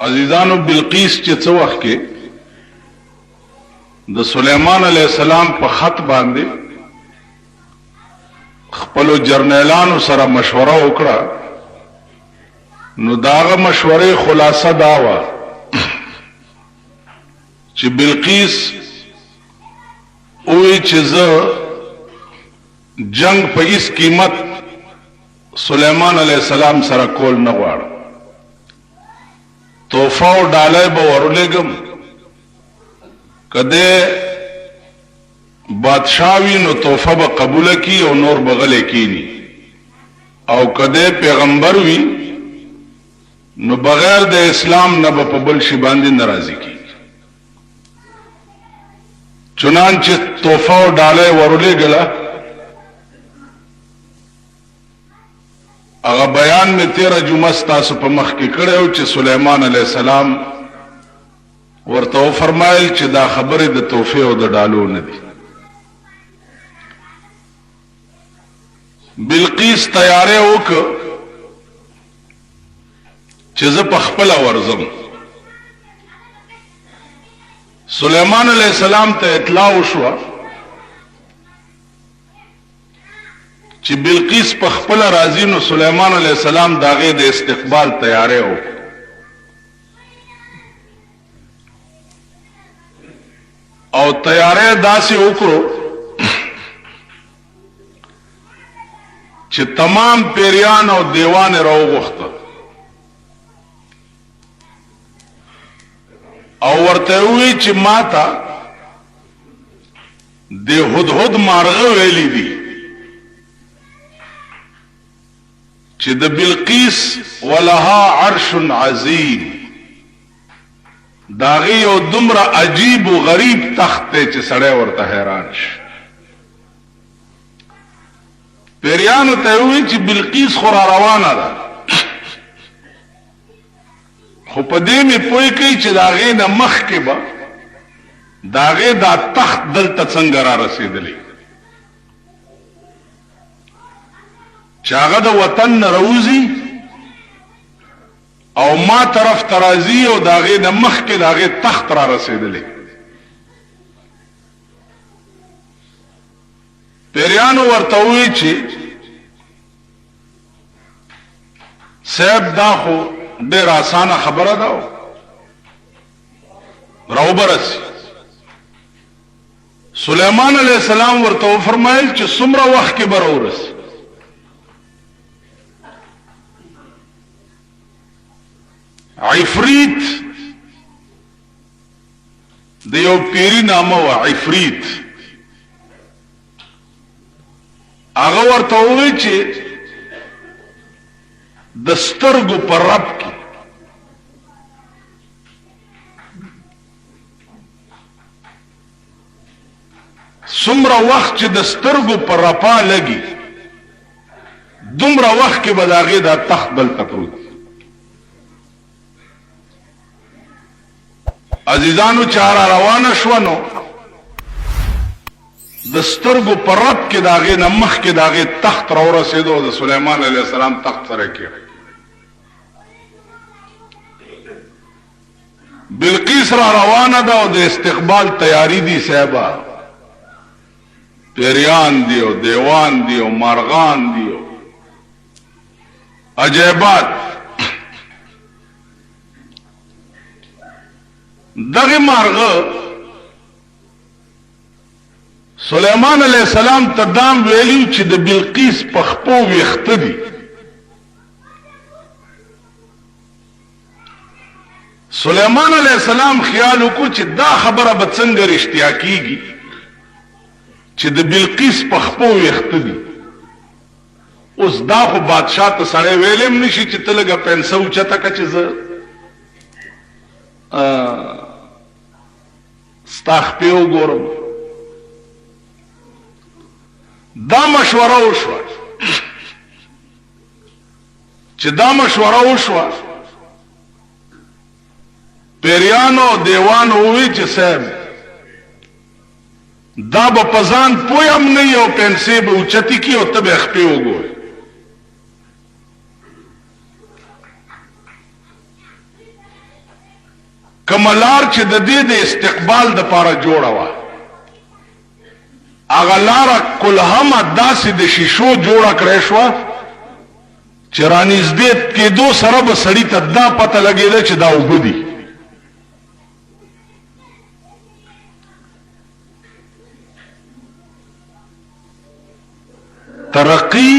عزیزانو بلقیس چې څه وخت کې د سلیمان علیہ السلام په خط باندې خپلو جرنیلانو سره مشوره وکړه نو داغه مشورې خلاصه دا وه چې بلقیس وی چې زه جنگ په هیڅ قیمت سلیمان علیہ السلام سره کول نه غواړم تحفه او ډالۍ به ورولېږم کده بادشاہ وي نو تحفه به قبوله کی او نور به غلی کینی او کده پیغمبر وي نو بغیر د اسلام نه به په بل شي باندې ناراضي کی چنانچه تحفه او ډالۍ ورولېږله هغه بیان می 13 جمعه ستاسو په مخ کې کړو چې سلیمان علیہ السلام ورته فرمایل چې دا خبره د توفیق او د ډالو نه دي بلقیس تیارې وک چې زه په خپل ورزم سلیمان علیہ السلام ته اطلاع وشوه چې بلقیس په خپل راځي نو سلیمان علیہ السلام داغه د استقبال تیارې وک او تیارې داسې وکړو چې تمام پیریان او دیوان راوغوښته او ورته وی چې ماته د هدهد مارغه ویلي دي چې د بلقیس ولها عرش عظیم داغی او دمر عجیب و غریب تخت تے چه سڑے ورطا حیران ش پیریانو تیوی چه بلقیس خورا روانا دا خو پدی میں پوئی کئی چه داغی نا مخ کے با داغی دا تخت دل تسنگرا رسیدلی چاگه دا وطن روزی او ما طرف ترازی او داغه د مخ کې داغه تخت را رسیدلې پیریانو ورته وی چې صاحب دا خو ډېر اسانه خبره ده راوبرس سلیمان علیہ السلام ورته فرمایل چې څومره وخت کې برورس عفریت دیو پیری نامه و عفریت هغه ورته وی چې د سترګو پر رب کې څومره وخت چې د سترګو پر رپا لګي دومره وخت کې به د هغې دا تخت دلته پروت عزیزانو چارا روانه شونو د سترګو پر رب کې داغه نمخ کې داغه تخت را ورسېدو د سليمان عليه السلام تخت سره کې بلقیس را روانه ده او د استقبال تیاری دي صاحبہ پیریان دی او دیوان دی او مارغان دی او عجیبات دغه مارغه سلیمان علیہ السلام تدام ویلیو چې د بلقیس پخپو ویخت دی سلیمان علیہ السلام خیال وکړو چې دا خبره به څنګه رښتیا کیږي چې د بلقیس پخپو ویخت دی اوس دا خو بادشاہ ته سړی ویلم نشي چې ته لږه پنسه اوچته که چې زه ستا خپې وګورم دا مشوره وشوه چې دا مشوره وشوه پیریانو دیوانو وی چې صاحب دا به پزان پویم نه یو پنسې به اوچتی کی او ته به خپې وګورې کملار چې د دې د استقبال د پاره جوړه وه هغه لاره کلهمه داسې د شیشو جوړه کړی شوه چې رانږدې کېدو سره به سړي ته دا پته لګېده چې دا اوبه دي. ترقی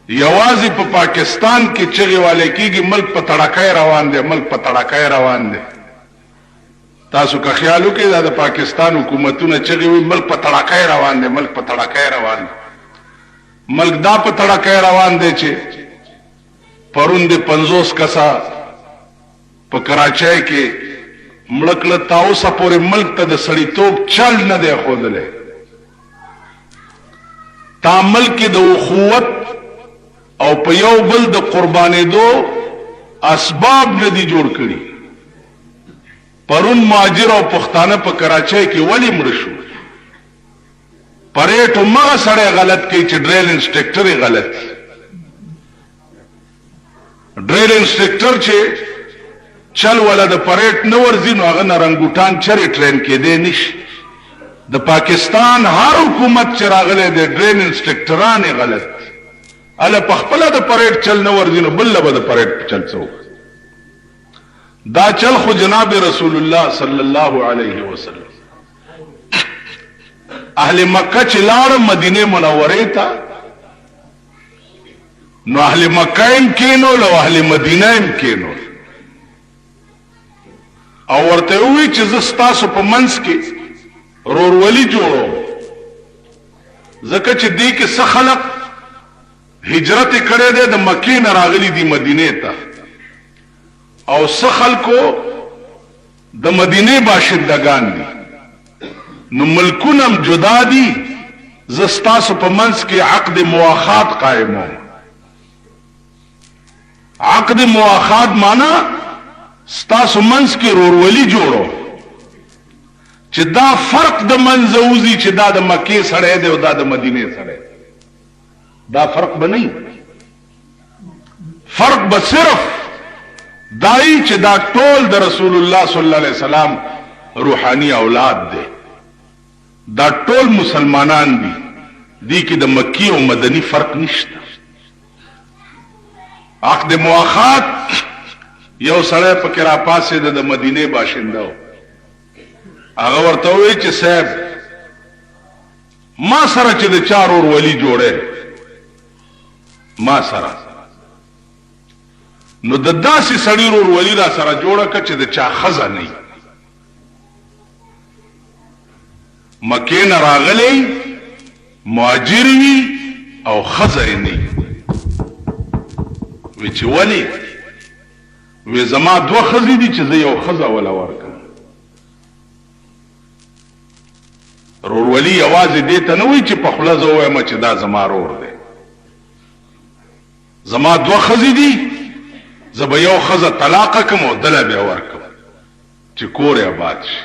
یوازې په پاکستان کې چغې والے کېږي ملک په تړکۍ روان دی، ملک په تړکۍ روان دی. تاسو که خیال وکړئ دا د پاکستان حکومتونه چغې وي ملک په تړکۍ روان دی، ملک په تړکۍ روان دی. ملک دا په تړکۍ روان دی چې پرون د 50 کسه په کراچۍ کې مړه کړه، تا اوسه پورې ملک ته د سړیتوب چل نه دی ښودلی. تا ملک کې د اخوت او په یو بل د قربانېدو اسباب نه دي جوړ کړي. پرون مهاجر او پښتانه په کراچۍ کې ولې مړه شو؟ پریټ همغه سړی غلط کوي چې ډریل انسټرکټر یې غلط. ډریل انسټرکټر چې چل ولا د پریټ نه ورځي نو هغه نرنګوټان چرې ټرین کېدی نشي. د پاکستان هر حکومت چې راغلی دی ډریل انسټرکټران یې غلط. اله په خپله د پریټ چل نه ورځي نو بل به د پریټ چل څه وکړي؟ دا چل خو جناب رسول الله صلی الله علیه وسلم اهل مکه چې لاړ مدینه منورې ته نو اهل مکه هم کېنول او اهل مدینه هم کېنول او ورته وی چې زه ستاسو په منځ کې رورولي جوړوم ځکه چې دې کې څه خلق هجرت کړی دی د مکې نه راغلي دي مدینې ته او څه خلکو د مدینې باشندگان دي نو ملکونم جدا دي. زه ستاسو په منځ کې عقد مواخات قائموم. عقد مواخات معنا ستاسو منځ کې رورولي جوړو چې دا فرق د منځه وځي چې دا د مکې سړی دی او دا د مدینې سړی. دا فرق به نه فرق به صرف دای چې دا ټول د رسول الله صلی الله علیه وسلم روحانی اولاد دی، دا ټول مسلمانان دي، دی کې د مکی او مدنی فرق نشته. عقد مواخات یو سړی پکې راپاسې د مدینې باشنده و، هغه ورته وی چې صاحب ما سره چې د چا رورولي جوړی ما سره نو د داسې سړي رورولي را سره جوړه که چې د چا ښځه نه وي. مکې نه راغلی مهاجر وي او ښځه یې نه وي. چې ولې؟ وی زما 2 ښځې دي چې زه یو ښځه وله ورکړم. رورولي یوازې دې ته نه وایي چې په خوله زه ووایم چې دا زما رور دی. زما 2 ښځې دي، زه به یو ښځه طلاقه کړم او دله بیا ورکړم چې کور یې آباد شي.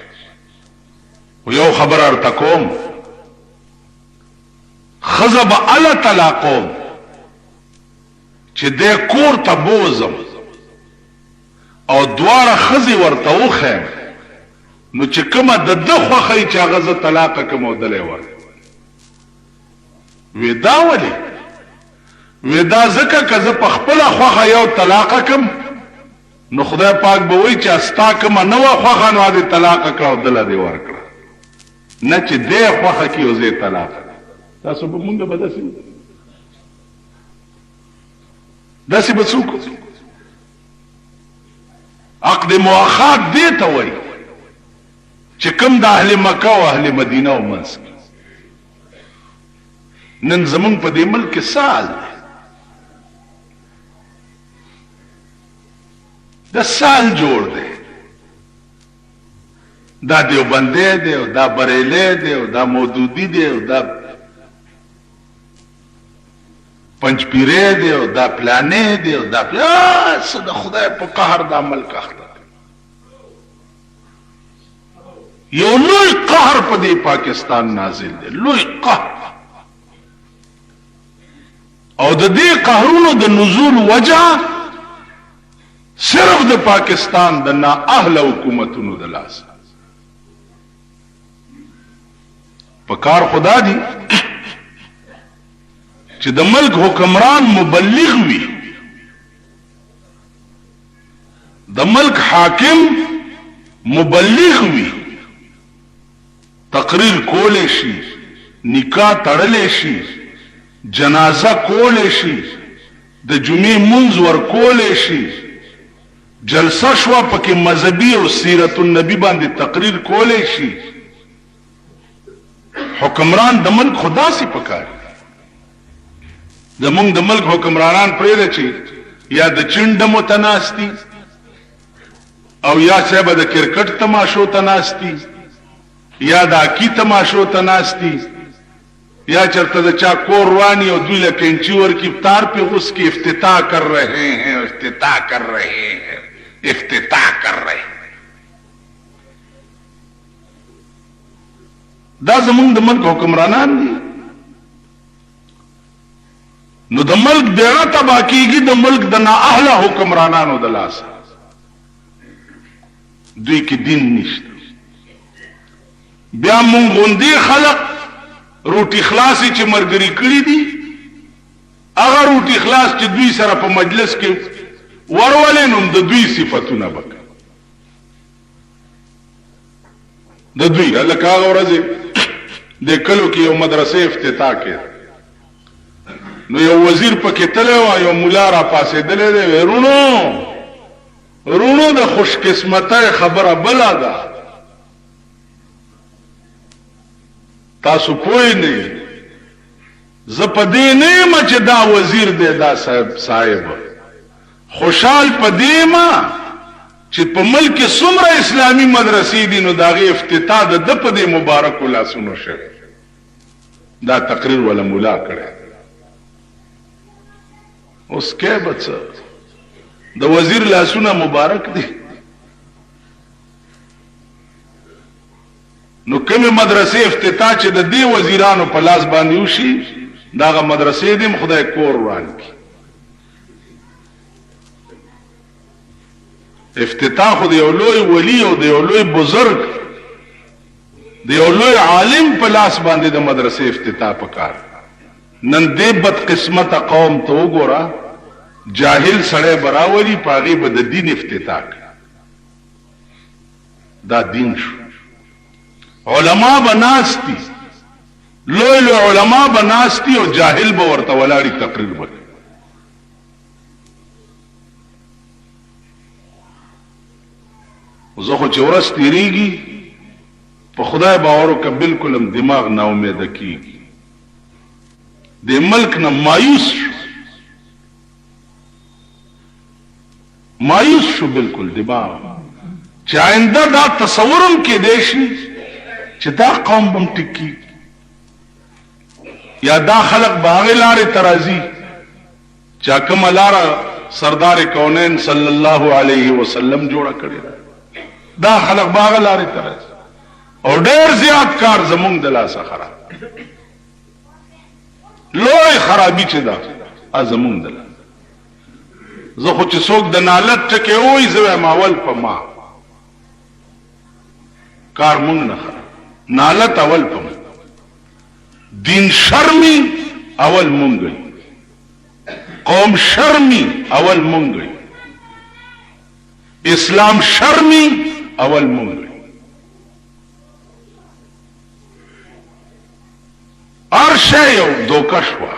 خو یو خبره ورته کوم، ښځه به هله طلاقوم چې دې کور ته بوزم او دواړه ښځې ورته وښیم نو چې کومه د ده خوښه وي چې هغه زه طلاقه کړم او دله یې ورکړم. وی دا ولې؟ وی دا ځکه که زه په خپله خوښه یو طلاقه کړم نو خدای پاک به وایي چې ستا کومه نه وه خوښه نو دې طلاقه کړه او دله دې ورکړه، نه چې دې خوښه کړي او زه یې طلاقه کړم. تاسو به مونږ به داسې به څوک عقد مواخات دې ته وایي چې کوم د اهل مکه او اهل مدینه او منځ کې. نن زمونږ په دې ملک کې سال دی، د سال جوړ دی، دا دیوبندی دی او دا بریلی دی او دا مودودی دی او دا پنجپیری دی او دا پلانې دی او دا څه د خدای په قهر دا ملک اخته. یو لوی قهر په دې پاکستان نازل دی، لوی قهر. او د دې قهرونو د نزول وجه صرف طرف د پاکستان د نا اهل حکومتونو د لاس پکار خدا دی چې د ملک حکمران مبلغ وي د ملک حاکم مبلغ وي تقریر کولې شي نکاح تړلې شي جنازه کولې شي د جمعې منځ ور کولې شي جلسه شوا پکې مذهبي او سیرت النبی باندې تقریر کولې شي حکمران د ملک خدا سي پکار زمونږ د ملک حکمرانان پرې چې یا د چنډ متناستی او یا صاحب د کرکټ تماشو تناستی یا د اکی تماشو تناستی یا چرته د چا کور روانی او دوی له کینچی ور کی افطار پہ اس کی افتتاح کر رہے ہیں افتتاح کر رہے ہیں افتتاح کر رہے ہیں دا زمونږ د ملک حکمرانان دي نو د ملک بیړه تبا کیږي د ملک د نا اهله حکمرانانو د لاس دوی کې دین نشته بیا مونږ غوندې خلق روټي خلاصي چې مرګري کړی دي هغه روټي خلاص چې دوی سره په مجلس کې ورولې نوم د دوی صفاتونه بک د دوی لکه هغه ورځ د کلو کې یو مدرسې افتتاح کړ نو یو وزیر پکې تللی و یو مولا را پاسېدلی دی رونو د خوش قسمتۍ خبره بله ده تاسو پوه نه زه په دې نه یم چې دا وزیر دی دا صاحب خوشحال په دې یم چې په ملک څومره اسلامي مدرسې دي نو د هغې افتتاح د ده په دې مبارکو لاسونو شوی دا تقریر ولا مولا کړی اوس کې به څه د وزیر لاسونه مبارک دي نو کومه مدرسې افتتاح چې د دې وزیرانو په لاس باندې وشي داغه مدرسې دې خدای کور وران کی افتتاح خو د یو لوی ولی او د یو لوی بزرگ د یو لوی عالم په لاس باندې د مدرسې افتتاح پکار نن دې بد قسمت قوم ته وګوره جاهل سړی براولي پاغي به د دین افتتاح دا دین شو علماء بناستی لوی لوی علماء بناستی او جاهل به ورته ولاړی تقریر وکړي زه خو چې ورځ تېرېږي په خدای باور وکړه بالکل هم دماغ نا امیده کېږي د ملک نه مایوس شو بالکل دماغ چې آئنده دا تصورم کېدی شي چې دا قوم بم ټکی یا دا خلق باغ لارې ترازی چا کوم لاره سردار کونین صلی الله علیه وسلم جوړه کړی دا خلق باغ لارې ترازی او ډېر زیات کار زمونږ د لاسه خراب لوی خرابي چې دا زمونږ د لاسه زه خو چې څوک د نالت ټکې وایي زه وایم اول په ما کار مونږ نه خراب نالت اول پم دین شرمی اول مونگئی قوم شرمی اول مونگئی اسلام شرمی اول مونگئی عرشہ یو دوکا شوا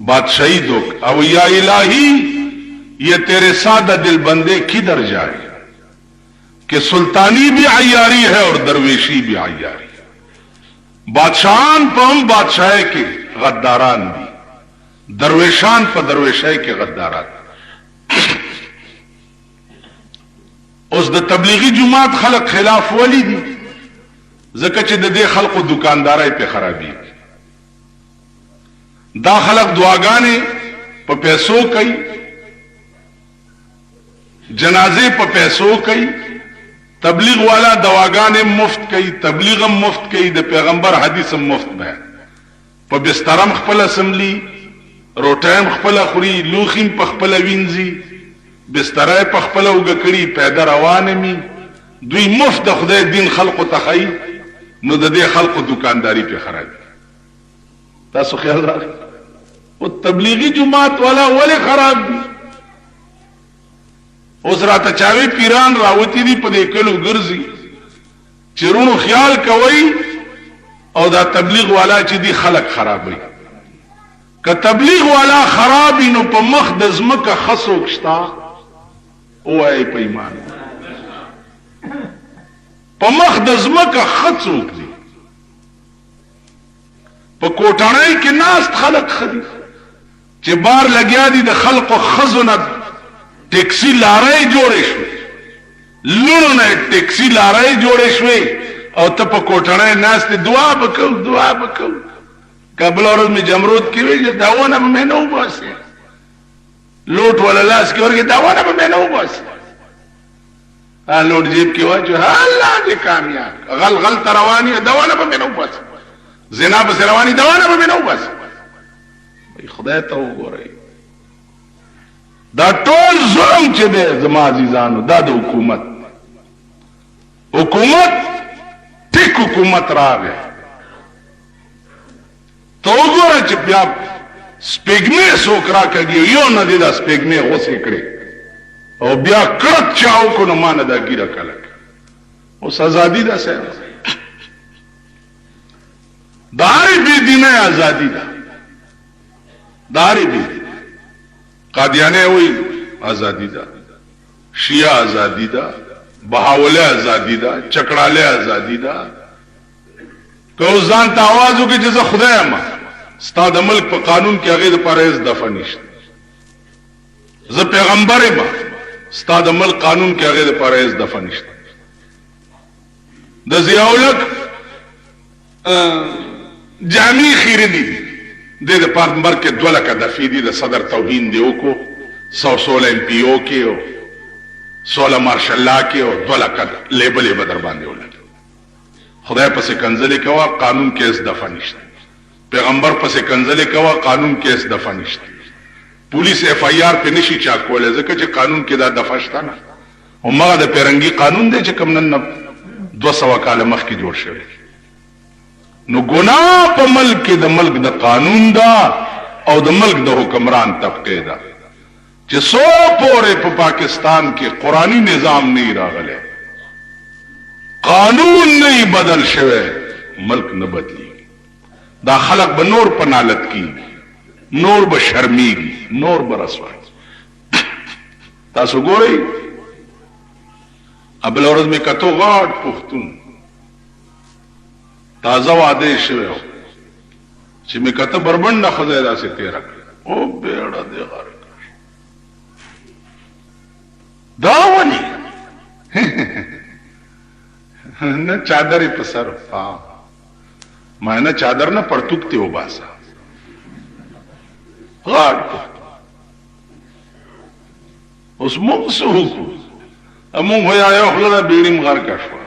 بادشاہی دوک او یا الہی یہ تیرے سادہ دل بندے کدھر جائے کہ سلطانی بھی عیاری ہے اور درویشی بھی عیاری ہے بادشاہان پہ ہم بادشاہ کے غداران بھی درویشان پہ درویشہ کے غداران اس د تبلیغی جماعت خلق خلاف ولی دی زکه چې د دې خلقو دکاندارای په خرابي دا خلق دعاګانې په پیسو کوي جنازې په پیسو کوي تبلیغ والا دواګانې مفت کوي تبلیغ هم مفت کوي د پیغمبر حدیث هم مفت بیان په بسترم خپل اسمبلی روټایم خپل خوري لوخیم په خپل وینځي بسترای په خپل وګ کړي پیدا روان می دوی مفت د خدای دین خلقو تخی نو د دې خلقو دکانداری په خراب تاسو خیال راغی او تبلیغی جماعت والا ولې خراب دي اوس راته چاوي پیران راوتی دي په دې کلو ګرځي چیرونو خیال کوي او دا تبلیغ والا چې دی خلق خرابوي که تبلیغ والا خرابي نو په مخ د زمکه خسو کشتا اوای په ایمان په مخ د زمکه خڅوک دي په کوټړای کې ناست خلق خدي چې بار لګیا دي د خلق خزونه ټیکسي لارې جوړې شوې لونو نه ټیکسي لارې جوړې شوې او ته په کوټړای ناست دعا وکړو قبل اورز می جمرود کې وی داونه مې نه وباسي لوټ ولا لاس کې ورګه داونه مې نه وباسي لوټ جیب کې واچو الله دې کامیاب غل رواني داونه مې نه وباسي زنا به رواني داونه مې نه وباسي خدای ته وګورئ دا ټول ظلم چې دی زما عزیزانو دا د حکومت ټیک حکومت راغی تو وګوره چې بیا سپېګمې څوک راکړي یو نه دی دا سپېګمې غوسې کړې او بیا کړت چاو کو نو مان دا ګیره کلک اوس ازادي ده سه داری بی دینه ازادي ده داری بی قادیانه وی ازادي ده شیعه ازادي ده بهاوله ازادي ده چکړاله ازادي ده که ځان ته आवाज وکړي چې زه خدای ما ستا د ملک په قانون کې هغه د پرهیز دفع نشته زه پیغمبر ما ستا د ملک قانون کې هغه د پرهیز دفع نشته د ضیاءالحق جامع خیره دي د پیغمبر کې 2 لک دفع دي د صدر توهین دی وکړو 116 ایم پی او کې او 16 مارشل لا کې او 2 لک لیبل به در باندې ولګي خدای پسې کنځلې کوا قانون کې اس دفع نشته پیغمبر پسې کنځلې کوا قانون کې اس دفع نشته پولیس ایف آی آر په نشي چا کولای ځکه چې قانون کې دا دفع شته نه او ما د پیرنګي قانون دی چې کوم نن 200 کال مخکې جوړ شوی نو ګناه په ملک کې د ملک د قانون دا او د ملک د حکمران طبقه دا چې سو پورې په پاکستان کې قرآنی نظام نه راغلی قانون نہیں بدل شوه ملک نه بدلی دا خلق به نور په نالت کی نور به شرمیږي نور به رسوای تاسو ګورئ ابل اورز می کتو غاټ پختون تازه واده شوه چې می کته بربند خدای داسې تیر او بیړه دی غار دا ونی نه چادر په سر ما نه چادر نه پرتوک ته وباسا غاړ اوس موږ سوکو امون هيا یو خلل بیړیم غار کښوا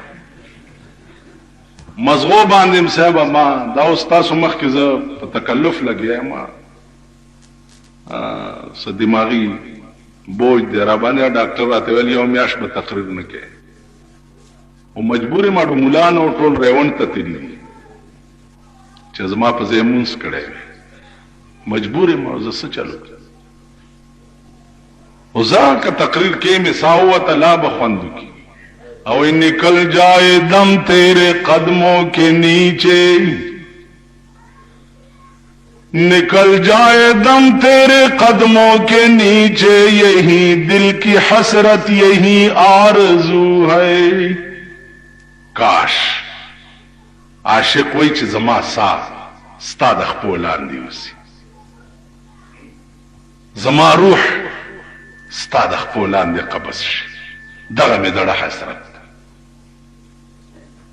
مزغو باندې صاحب ما دا استاد مخ کې زه په تکلف لګیا ما س دماغي بوج دی را باندې ډاکټر راته ویل یو میاش به تقریر نه کوي او مجبور ما په مولانو ټول ریون ته تللی چې زما په زمونس کړه مجبور ما زه چلو او ځکه تقریر کې می ساوت لا بخوندو کی او نکل جائے دم تیرے قدموں کے نیچے نکل جائے دم تیرے قدموں کے نیچے یہی دل کی حسرت یہی آرزو ہے کاش عاشق وای چې زما سا ستا د خپل لاندې وسی زما روح ستا د خپل لاندې قبض شي دغه مې دړه حسرت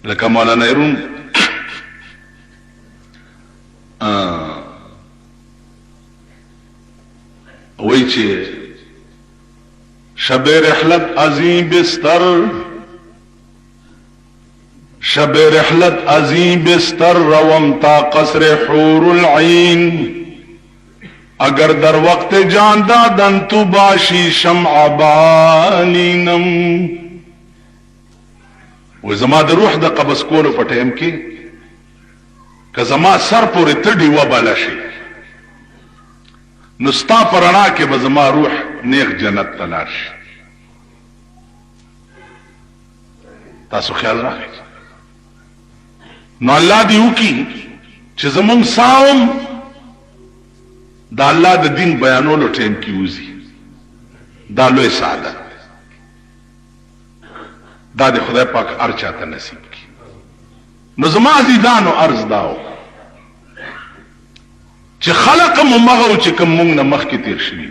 لکه مولانا روم وای چې شب رحلت عظیم بستر شب رحلت عظیم بستر روم تا قصر حور العین اگر در وقت جان دادن تو باشی شمع بالینم و زما د روح د قبض کولو په ټیم کې که زما سر پورې تډي وباله شي نو ستا په رڼا کې به زما روح نیغ جنت ته لاړ شي. تاسو خیال راغی؟ نو الله دې وکړي چې زمونږ ساوم د الله د دین بیانولو ټیم کې وځي. دا لوی سعادت دا د خدای پاک هر چاته نصیب کړي. نو زما عزیزانو عرض داو چې خلق مغه چې کوم مونږ نه مخکې تیر شوي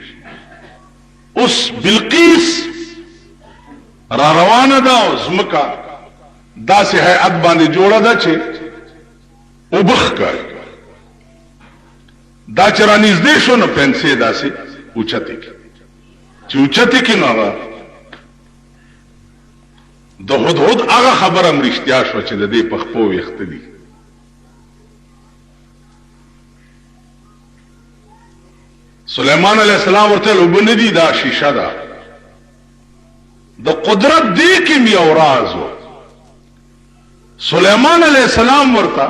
اوس بلقیس را روانه ده او ځمکه داسې هیئت باندې جوړه ده چې اوبه ښکاري. دا چې را نږدې شو نو پنسې داسې اوچتې کړي چې اوچتې کړي نو هغه د هدهد هغه خبره هم رښتیا شوه چې د دې په خپو ویښته دي. سلیمان علیہ السلام ورته اوبه نه دي دا شیشه ده. د قدرت دې کې یو راز و. سلیمان علیہ السلام ورته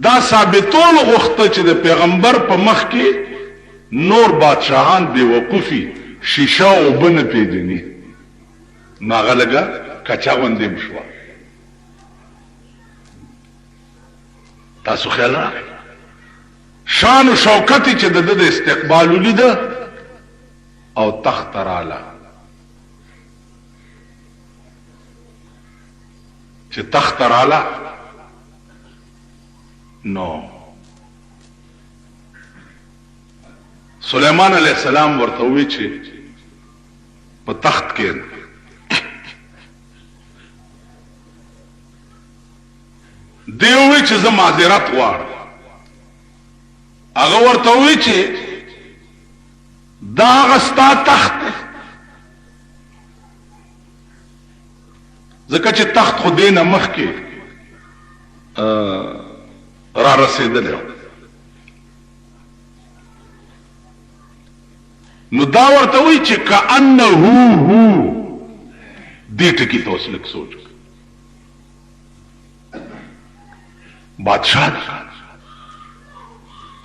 دا ثابتول غوښته چې د پیغمبر په مخ کې نور بادشاهان بې وقوفي شیشه اوبه نه پیژني. نو هغه لږه کچا غوندې م شوه. تاسو خیال راغی؟ شان و شوکت چې د ده د استقبال ولیده او تخت راله. چې تخت راله نو سلیمان علیہ السلام ورته وی چې په تخت کې دی وی چې زه معذرت غواړم. هغه ورته وی چې دا هغه ستا تخت دی ځکه چې تخت خو دې نه مخکې را رسېدلی و. نو دا ورته وی چې کأنه هو دې ټکي ته اوس لږ سوچ بادشاہ دی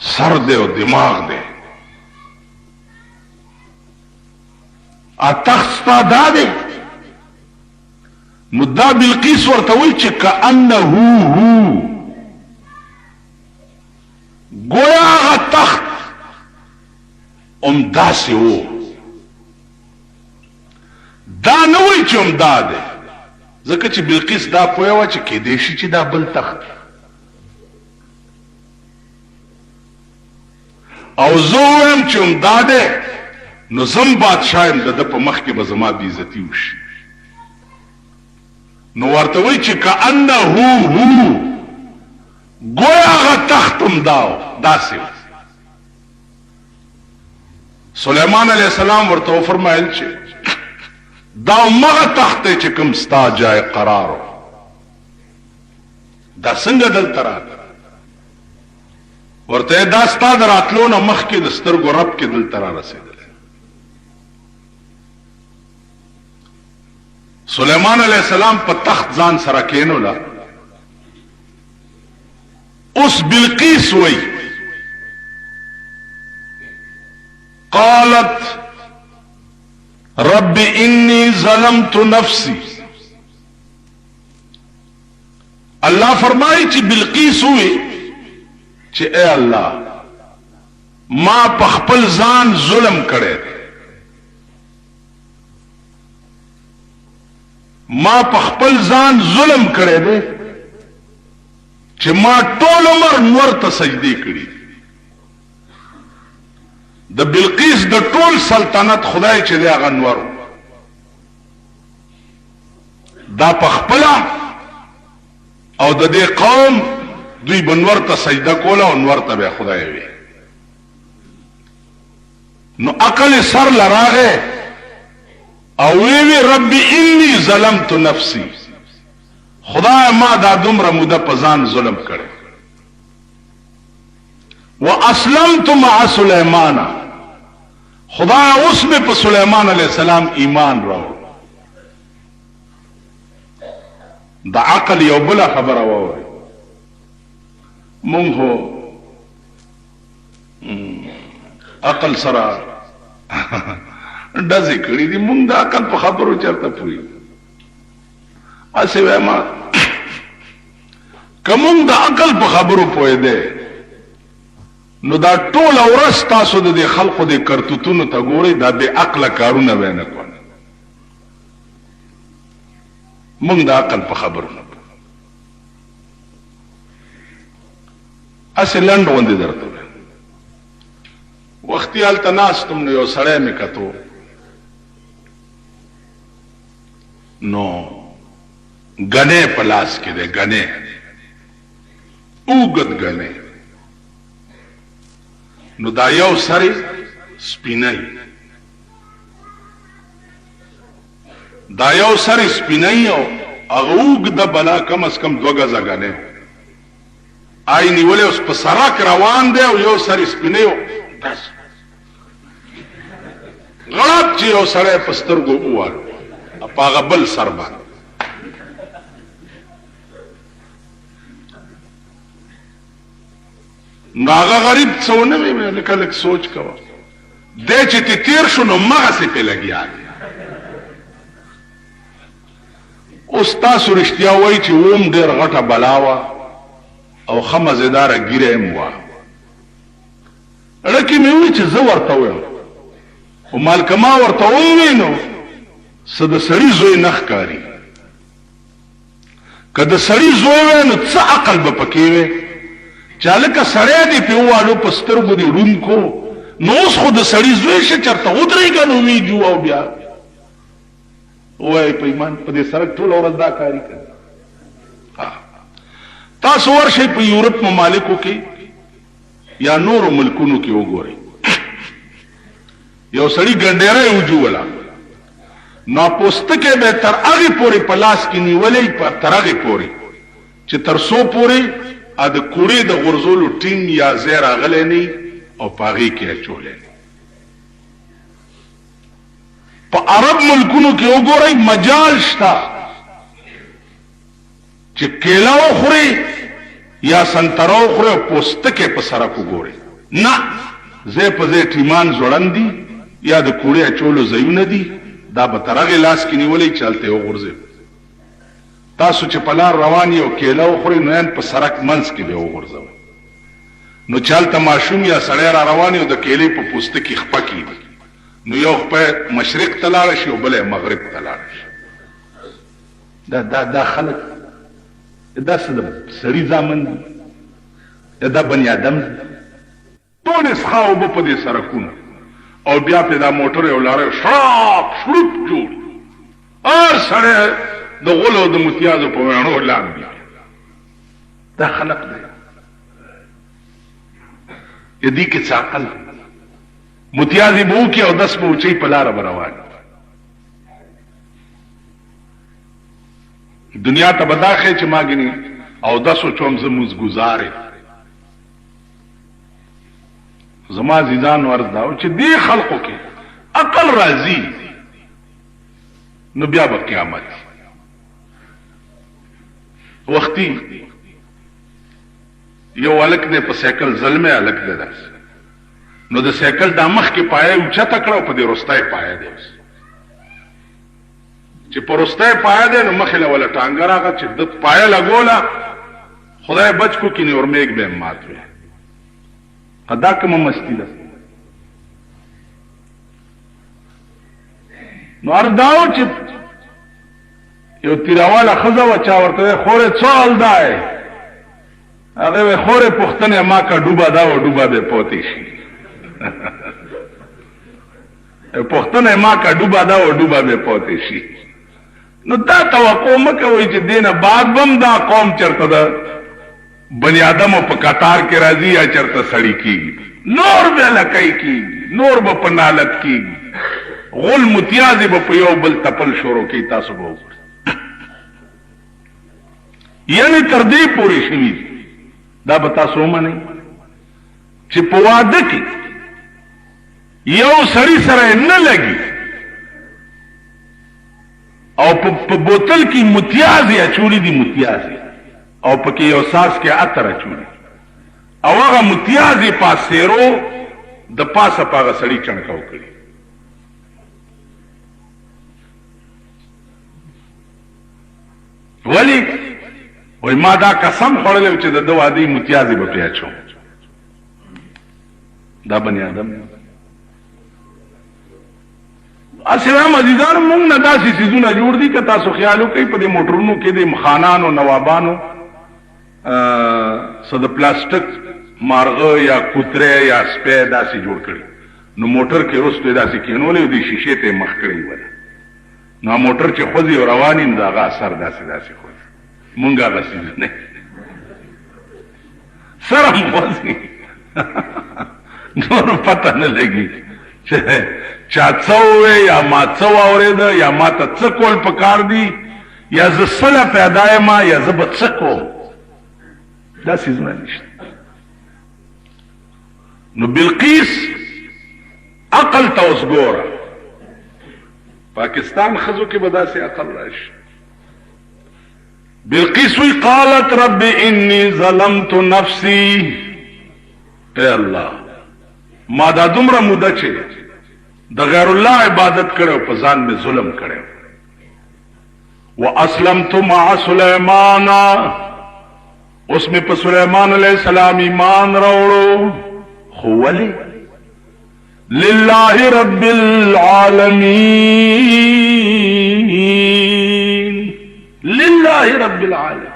سر دے و دماغ دے تخت ستا دا دے. نو دا بلقیس ورته وی چې کأنه هو گویا هغه تخت داسې و. دا نه وی چې دا دی ځکه چې بلقیس دا پوهه وه چې کیدای شي چې دا بل تخت او زه ویم چې دا دی نو زم بادشاه یم د ده په مخ کې به زما بېعزتي وشي. نو ورته وی چې کأنه هو گویا هغه تخت هم داسې و. سلیمان علیہ السلام ورته وفرمایل چې دا مغه تخت دی چې کوم ستا جای قرار و. دا څنګه دلته راغلی؟ ورته دا ستا د راتلو نه مخکې د سترګو رب کې دلته را رسېدلی. سلیمان علیہ السلام په تخت ځان سره کېنوله. اوس بلقیس وی قالت رب انی ظلمت نفسی. اللہ فرمائی چې بلقیس ہوئی چې اے اللہ ما په خپل ځان ظلم کړی دی. ما په خپل ځان ظلم کړی دی چې ما ټول عمر نور ته سجدې کړي. د بلقیس د ټول سلطنت خدای چې دی هغه انور دا په خپله او د دې قوم دوی به انور ته سجده کوله او انور ته به خدای وي. نو عقل سر لراغه او وی رب انی ظلمت نفسی خدای ما دا دومره موده په ځان ظلم کړی. واسلمت مع سلیمان خدا اس میں پہ سلیمان علیہ السلام ایمان رہو دا عقل یو بلا خبر ہو مونږ هو عقل سره ډزې کړي دي مونږ د عقل په خبرو چرته پوي اسې وایم که مونږ د عقل په خبرو پوي دی نو دا ټول ورځ تاسو د دې خلقو د کرتوتونو ته ګورئ دا بې عقله کارونه به نه کوي مونږ د عقل په خبرو نه اسې لنډ غوندې درته وختي هلته ناستم نو یو سړی مې کتو نو ګنې په لاس کې دی ګنې اوږد ګنې نو دا یو سری سپینی دا یو سری سپینی او هغه اوږده بلا کم از کم 2 غزه ګنې آئی نیولے اس پا سراک روان دے او یو سر سپینے بس غلط چی یو سرے پسترگو اوار اپاغا بل سر بان ناغا غریب سونوی میں لکا لک سوچ کوا دے چی تی تیر شنو مغا سے پہ لگی آگی استاسو رشتیا وی چی اوم دیر غٹا بلاوا او خمزدار ګیره موا لکه مې وی چې زه ورته وایم او مالکما ورته وینو صد سړی زوی نخ کاری کله سړی زوی نو څه عقل به پکې وي چالکه سړی دی په واړو پسترګو دی رون کو نو اوس خو د سړی زوی شه چرته ودرېګا نو وی جو او بیا وای په ایمان په دې سره ټول ورځ دا کاری کوي تاسو ورشئ په یورپ ممالکو کې یا نورو ملکونو کې وګورئ یو سړی ګنډېره وجوولا نو پوستکه به تر هغه پورې په لاس کې نیولې تر هغه پورې چې تر سو پورې ا د کوړې د غرزولو ټیم یا زیر اغلې نه او پاغي کې اچولې په عرب ملکونو کې وګورئ مجال شتا چې کېلاو خوري یا سنتراو خوري پوستکه په سره کو ګوري نه زه په دې ټیمان زړندې یا د کوړې اچولو زيونه دي دا به ترغه لاس کې نیولې چلته وګورځي تاسو چې په لار روان یو کېلاو خوري نو ان په سرک منځ کې به وګورځو نو چلته ماشوم یا سړی را روان یو د کېلې په پوستکه خپکی نو یو په مشرق تلاړ شي او بل مغرب تلاړ شي دا خلک دا سړی ځامن دا بنی آدم ټول اسخاو په دې سرکونه او بیا په دا موټر یو لاره شاپ شروط جوړ ار سره د غلو د متیازو په وانو لاندې دا خلق دی یدي کې څاقل متیازي بو کې او 10 بوچي په لار روان دنیا ته بداخه چې ماګني او 10 چوم زموز گزارې زما زیدان وردا او چې دی خلقو کې عقل راځي نو بیا به قیامت وختي یو الک نه په سایکل ظلمه الک ده نو د سایکل د مخ کې پایې او چته کړو په دې رستای پایې ده چې پرسته پایا ده نو مخله ولا ټانګ راغی چې د پایا لګولا خدای بچ کو کینی اور میګ به مات وي قدا کوم مستی ده نو ارداو چې یو تیراواله خزه و چا ورته خوره څول دای هغه خوره پختنه ما کا ډوبا دا و ډوبا به پوتې شي پختنه ما کا ډوبا دا و ډوبا به پوتې شي نو دا توقع مکوئ چې دینه بعد بم دا قوم چرته دا بنی آدم په قطار کې راځي یا چرته سړی کیږي نور به لکای کیږي نور به په نالت کیږي غل متیازي به په یو بل تپل شروع کی تاسو به یعنی تر دې پوری شوی دا به تاسو مانی چې په واده کې یو سړي سره نه لګي او په بوتل کې متیازي اچولي دي متیازي او پکې یو ساس کې عطر اچولي او هغه متیازي پاسېرو د پاسه پاغه سړي چڼکاو کړي ولی وای ما دا قسم خوړل چې د دوادي متیازي به پیاچو دا بنی آدم اسلام عزیزان مونږ نه داسې سيزونه جوړ دي که تاسو خیال وکړئ په دې موټرونو کې د مخانانو نوابانو د پلاستیک مارغه یا کوتره یا سپی داسې جوړ کړي نو موټر کې رستو داسې کېنولې د شیشې ته مخ کړی وله نو موټر چې خوځي او رواني نو هغه اثر داسې خوځي مونږ هغه سیز نه سره خوځي نور پته نه لګي چا څه وې یا ما څه واورېده یا ما ته څه کول پکار دي یا زه سله پیدا یم یا زه به څه کوم دا سیزونه نشته نو بلقیس عقل ته اوس ګوره پاکستان خزو کې به داسې عقل راشي بلقیس وی قالت رب انی ظلمت نفسی اے الله ما دا دومره موده چې د غیر الله عبادت کړو په ځان مې ظلم کړو واسلمت مع سليمان اوس مې په سليمان عليه السلام ایمان راوړو خو ولی لله رب العالمین لله رب العالمین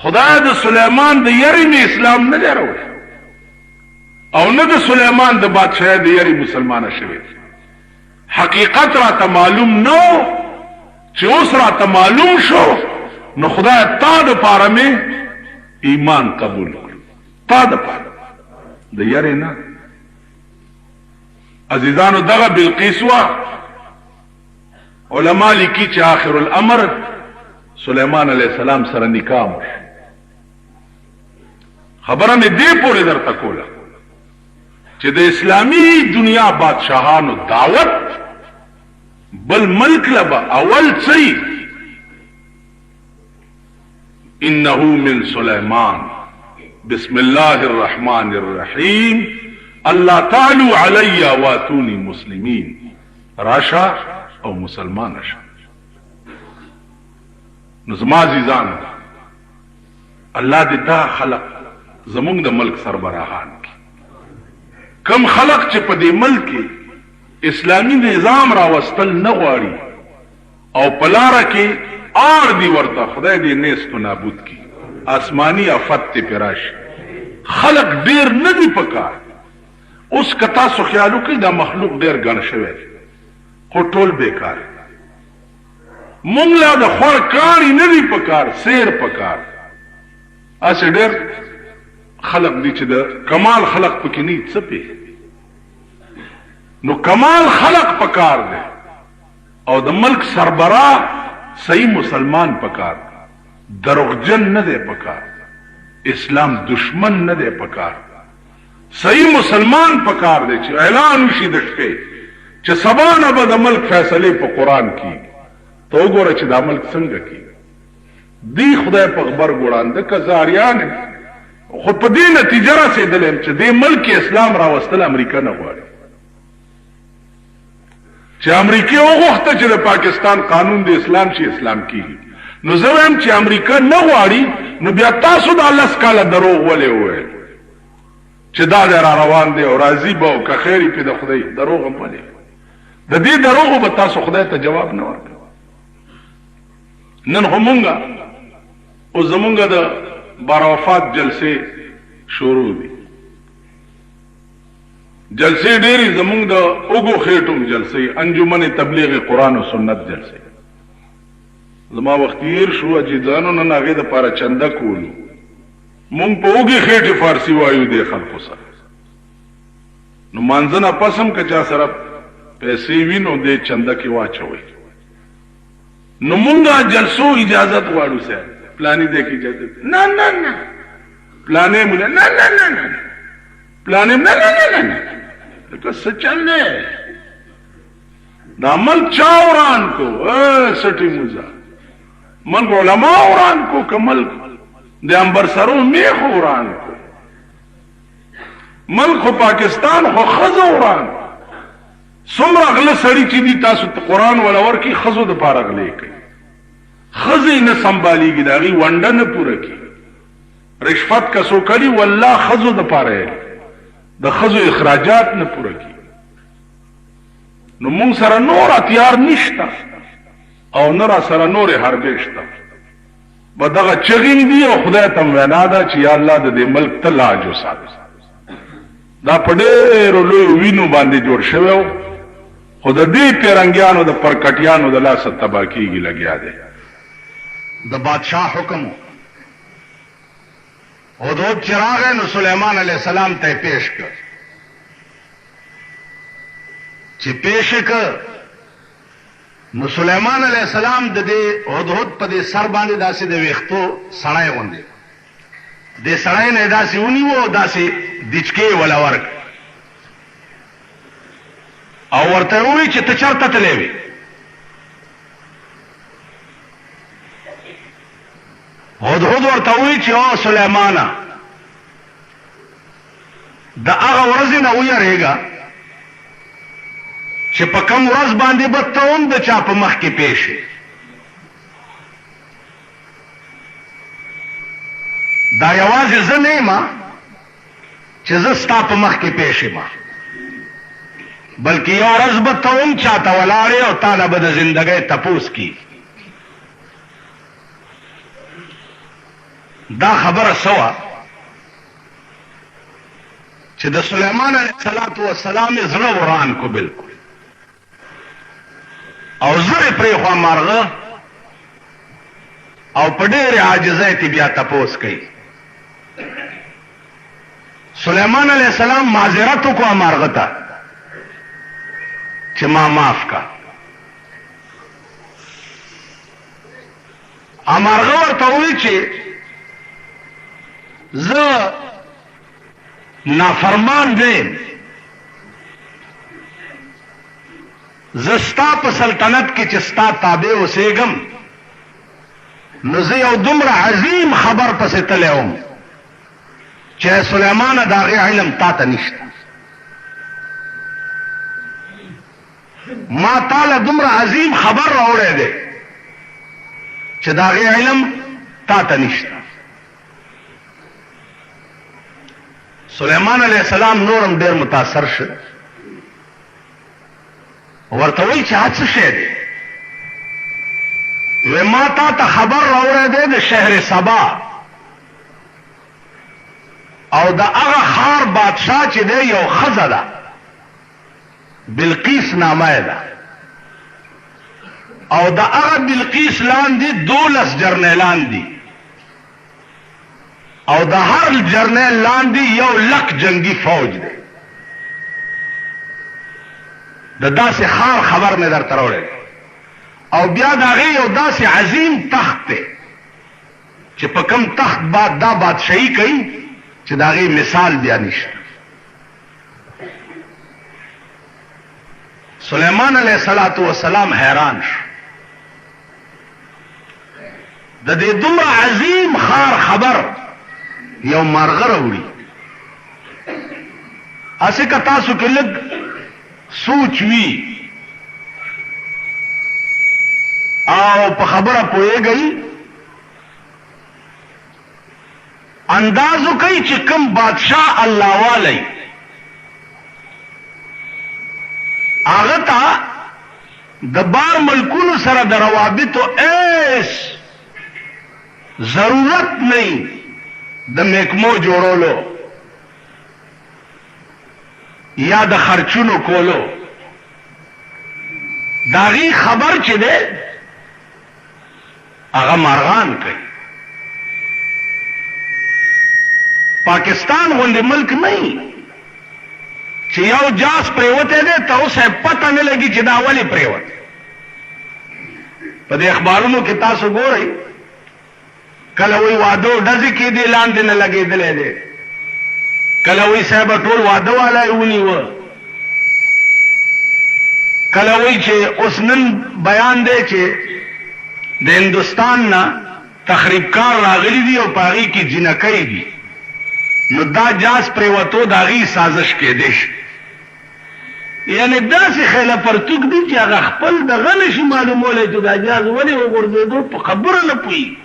خدای د سليمان د یری نه اسلام نه راوړ او نه د سليمان د بادشاہ د یری مسلمانه شوی حقیقت را ته معلوم نو چې اوس را ته معلوم شو نو خدای تا د پاره مې ایمان قبول کړ تا د پاره د یری نه عزیزانو دغه بلقیس وا علما لیکي چې آخر الامر سليمان عليه السلام سره نکاح خبره مې دې پورې درته کوله چې د اسلامی دنیا بادشاہانو دعوت بل ملک لبا اول څه انه من سليمان بسم الله الرحمن الرحیم الله تعالی علی واتونی مسلمین راشا او مسلمان شا نظم عزیزان الله دې دا خلق زمونږ د ملک سربراهان کم خلق چې په دې ملک کې اسلامی نظام راوستل نه غواړي او پلاره کې آر دی ورته خدای دې نیست و نابود کی آسمانی آفت ته پراش خلق ډیر نه دی پکار اوس کتا سو خیالو کې دا مخلوق ډیر ګڼ شوی خو ټول بیکار مونږ لا د خور کاری نه دی پکار سیر پکار اس ډیر خلق دی چې د کمال خلق پکې نه څپې نو کمال خلق پکار دی او د ملک سربراه صحیح مسلمان پکار دروغجن نه دی پکار اسلام دشمن نه دی پکار صحیح مسلمان پکار دی چې اعلان وشي د شپې چې سبا نه به د ملک فیصله په قران کې تو وګوره چې د ملک څنګه کې دی خدای په خبر ګوړاند کزاریان خو په دې نتیجه رسیدل چې دې ملک اسلام راوستل امریکا نه غواړي چې امریکا وغوښته چې د پاکستان قانون د اسلام شي اسلام کیږي نو زه وایم چې امریکا نه غواړي نو بیا تاسو د الله سکاله دروغ ولې وایي چې دا را روان دی او راضي به او که خیر په د خدای دروغ هم ولې د دې دروغ به تاسو خدای ته جواب نه ورکړي نن همونګه او زمونګه د باروفات جلسه شروع دي جلسه ډېری زمونږ د اوګو خېټوم جلسه انجمن تبلیغ قرآن او سنت جلسه زما وخت یې شو چې ځانو نه هغه د پاره چنده کولو مونږ په اوګي خېټه فارسی وایو د خلکو سره نو مانځنه پسم کچا سره پیسې وینو د چنده کې واچوي نو مونږه جلسو اجازه غواړو سره پلانې دې کې اجازه نه نه نه پلانې مولا نه نه نه نه پلان نه نه نه لکه څه چل دی دا ملک چا وران کو سټي موزه ملک علما وران کو که ملک د امبرسرو میخ وران کو ملک خو پاکستان خو خزو وران څومره غله سړي چې دي تاسو ته قرآن ولا ورکي خزو د پاره غلې کوي خزې نه سنبالیږي د هغې ونډه نه پوره کړي رشوت کسو کړي والله خزو د پاره د خزو اخراجات نه پوره کړي نو مونږ سره نور اتیار نشته او نه را سره نورې حربې شته به دغه چغې دي او خدای ته وینا ده چې یا الله د دې ملک ته لاج وساته دا په ډېرو لویو وینو باندې جوړ شوی و خو د دې پیرنګیانو د پرکټیانو د لاسه تباه کېږي لګیا دی د بادشاہ حکم حدود چې راغی نو سلیمان علیہ السلام ته پیش کړ چې پیش کړ نو سلیمان علیہ السلام د دې حدود په دې سر باندې داسې د ویښتو سړی غوندې د سړی نه داسې ونیو داسې دچکې ولا ورک او ورته ووایي چې ته چېرته تللی وې هدهد ورته ووایي چې او سلیمانه د هغه ورځې نه ویرېږه چې په کوم ورځ باندې به ته هم د چا په مخ کې پیش شې دا یوازې زه نه یم چې زه ستا په مخ کې پیش یم بلکې یو ورځ به ته هم چاته ولاړې او تا نه به د زندګۍ تپوس کی دا خبره سوه چې د سلیمان علیه السلام زړه وران کو بالکل او زړه پرېښوه مرغه او په ډېرې عاجزۍ کې بیا تپوس کوي سلیمان علیہ السلام معذرت کو مرغه ته چې ما معاف کا مرغه ورته وایي چې زه نافرمان دیم زه ستا په سلطنت کې چې ستا تابع اوسېږم نو زه یو دومره عظیم خبر پسې تللی وم چې سلیمانه د هغې علم تا ته نشته ما تاله دومره عظیم خبر راوړی دی چې د هغې علم تا ته نشته سلیمان علیہ السلام نورم ډېر متاثر شو ورته وایي چې څه شی دی وی ما تا ته خبر راوړی دی د شهر سبا او د هغه ښار بادشاه چې دی یو ښځه ده بلقیس نامه ده او د هغه بلقیس لاندې 12 جرنیلان دي او د هر جرنیل لاندې 1,00,000 جنگي فوج دی د داسې ښار خبر مې درته راوړی او بیا د هغې یو داسې عظیم تخت دی چې په کوم تخت بعد دا بادشاهي کوي چې د هغې مثال بیا نشته سلیمان علیہ السلام حیران شو د دې دومره عظیم ښار خبر یو مرغه راوړي هسې که تاسو کې لږ سوچ وي او په خبره پوهېږئ اندازو کوي چې کوم بادشاہ الله والی هغه ته د بار ملکونو سره د روابطو ایس ضرورت نه د محکمو جوړولو یا د خرچونو کولو د هغې خبر چې دی هغه مرغان کوي پاکستان غوندې ملک نه چې یو جاس پریوتی دی ته اوس پته نه لګي چې دا ولې پریوت په دې اخبارونو کې تاسو ګورئ کله وایي واده ډزې کېدې لاندې نه لګېدلی دی کله وی صاحب ټول واده والا ونیوه، کله وی چې اوس نن بیان دی چې د هندوستان نه تخریبکار راغلی دي او پاغي کې جنکۍ دي، نو دا جاز پریوتو داغي سازش کې دي. یعنی داسې خیله پرتوک دي چې هغه خپل دغه نشي معلومولی چې دا جاز ولې وغورځېدو، په خبره نه پوهېږي.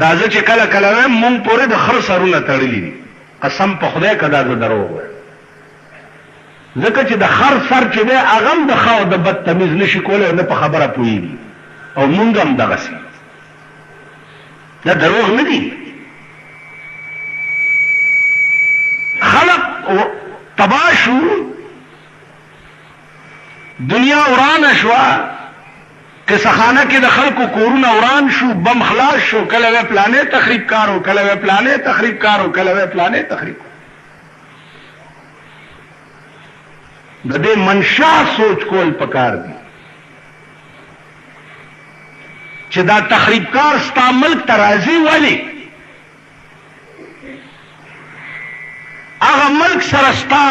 دا زه چې کله کله وایم مونږ پورې د خر سرونه تړلي دي، قسم په خدای که دا زه دروغ وایم، ځکه چې د خر سر چې دی هغه هم د ښه او د بد تمیز نشي کولی او نه په خبره پوهېږي، او مونږ هم دغسې. دا دروغ نه دي. خلق تباه شو، دنیا ورانه شوه، قصخانه کې د خلکو کورونه وران شو، بم خلاص شو، کله وی پلانې تخریب کارو، کله وی پلانې تخریب کارو، کله وی پلانې تخریب. د دې منشا سوچ کول پکار دي چې دا تخریبکار ستا ملک ته راځي ولې؟ هغه ملک سره ستا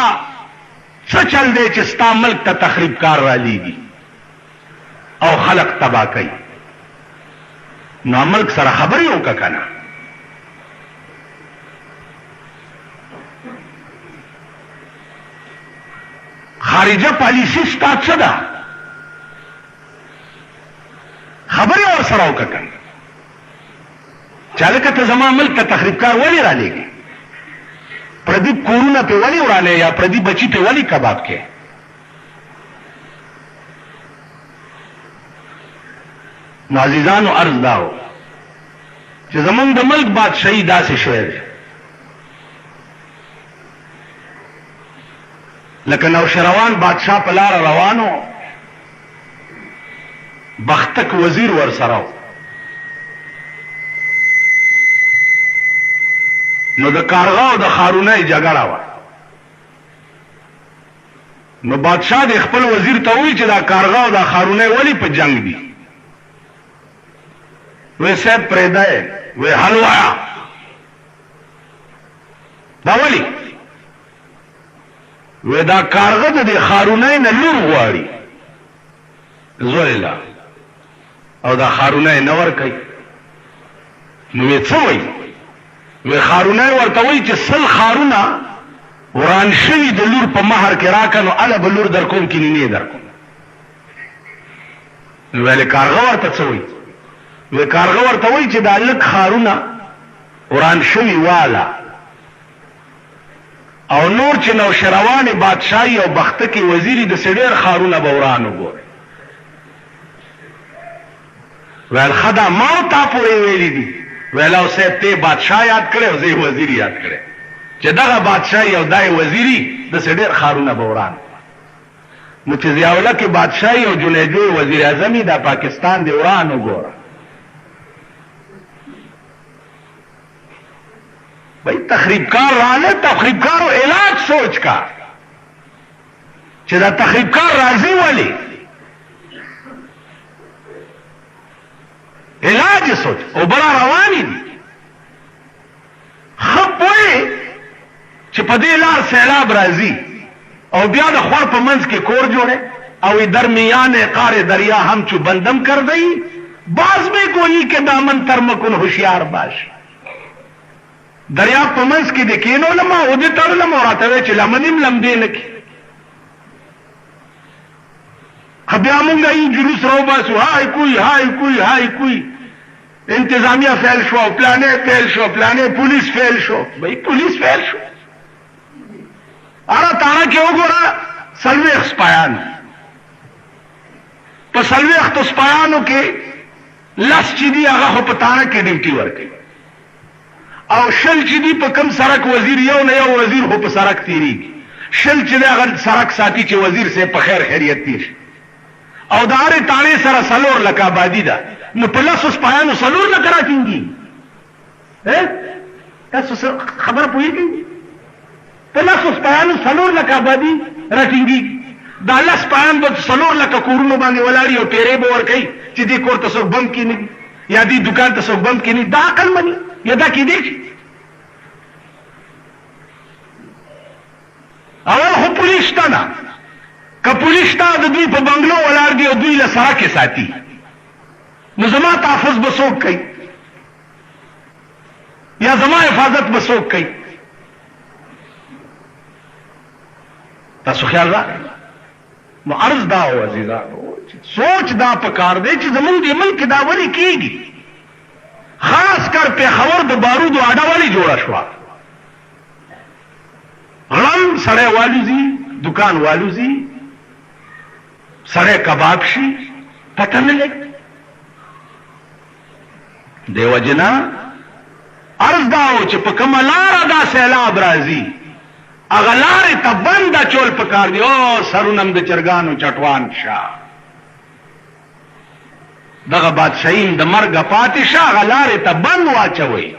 څه چل دی چې ستا ملک ته تخریبکار رالیږي او خلق تباه کوي؟ نو ملک سره خبرې وکړه که نه؟ خارجه پالیسي ستا څه ده؟ خبرې ورسره وکړه که نه؟ چې هلکه ته زما ملک ته تخریبکار ولې رالیږي؟ پردي کورونه پې ولې ورانې یا پردي بچي پې ولې کباب کې؟ نو عزیزانو عرض داو چې زمونږ د ملک بادشاهي داسې شی دی لکه نوشروان بادشاہ په لاره روانو، بختک وزیر ورسره و، نو د کارغه او د خارونۍ جګړه وه. نو بادشاہ د خپل وزیر ته وایي چې دا کارغه او دا خارونۍ ولې په جنگ دي؟ وی صاحب پرېږده یې، وی حل وایه دا ولې؟ وی دا کارغه د دې خارونۍ نه لور غواړي زویله، او دا خارونۍ نه ورکوي. نو وی څه وایي؟ وی خارونۍ ورته وایي چې 100 خارونه وران شوي د لور په مهر کې راکه، نو هله به لور در کوم کې نینې در کوم. نو ویلې کارغه ورته څه وایي؟ وی کارغه ورته وایي چې دا لږ خارونه وران شوي واله او نور چې نوشروان بادشاهي او بختکي وزیري د ډېر خارونه به وران وګوري. ویل ښه دا ما تا پورې ویلي دي؟ ویل او صاحب ته بادشاه یاد کړی او زه یې وزیر یاد کړی چې دغه بادشاهي او دا وزیري د ډېر خارونه به وران. نو چې ضیاءالله کې بادشاهي او جنیدوی وزیر اعظمي دا پاکستان دی وران وګوره. بھائی تخریبکار رانے تخریبکارو علاج سوچ کا چې دا تخریبکار راځي ولی علاج سوچ او برا روانی دي خپوي چې په دې لار سیلاب راځي او بیا د خور په منځ کې کور جوړه او درمیان قار دریا هم چو بندم کر دئی باز میں گوئی کے دامن ترمکن ہوشیار باش دریا په منځ کې د کینو لما او دې تړلم او راته چې لمنیم لمدې نکي بیا مونږ یې جلوس راو باسو هاي کوئی انتظامیہ فیل شو پلانې فیل شو پلانې پولیس فیل شو بھئی پولیس فیل شو اره تاړه کې وګوره سلويخ سپایان په سلويخ تو سپایانو کې لاس چې دی هغه په تاړه کې ډیوټي ورکړي او شل چې دی په کم سرک وزیر یو نه یو وزیر هو په سرک تیریږي شل چې دی هغه سرک ساتي چې وزیر سے په خیر خیریت تیر او دارې تاړې سره سلور لکه آبادی ده نو په لاسو سپایانو سلور لکه راټینګي تاسو خبره پوهېږئ په لاسو سپایانو سلور لکه آبادي راټینګي دا لس سپایان به سلور لکه کورونو باندې ولاړي او ټیرې به ورکوي چې دې کور ته څوک بم کښېني یا دې دکان ته څوک بم کښېني دا عقل مني یا دا کېدی شي اول خو پولیس شته نه، که پولیس شته د دوی په بنګلو ولاړ دي او دوی له سړکې ساتي، نو زما تحفظ به څوک کوي یا زما حفاظت به څوک کوي؟ تاسو خیال راغی؟ نو عرض دا و عزیزانو، سوچ دا پکار دی چې زمونږ د ملک دا ولې کېږي. خاص کر پیښور د بارودو اډه ولې جوړه شوه؟ غړم سړی والوزي، دکان والوزي، سړی کباب شي، پته نه لګي. دیو جنا عرض دا و چې په کومه لاره دا سیلاب راځي هغه لارې ته بند اچول پکار دي. او سرونم د چرګانو چټوان شه، دغه بادشاهیم د مرګه پاتې شه، هغه لارې ته بند واچوئ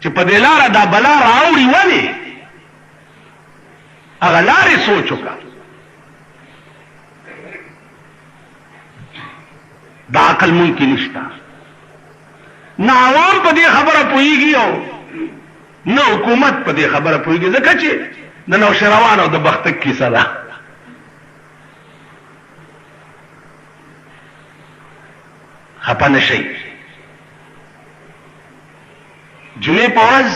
چې په دې لاره دا بلا راوړي. ولې هغه لارې سوچ وکړه. دا عقل مونږ کې نشته، نه عوام په دې خبره پوهېږي او نه حکومت په دې خبره پوهېږي، ځکه چې د نوشیروان او د بختک کیسه ده. خپه نه شئ، جمعې په ورځ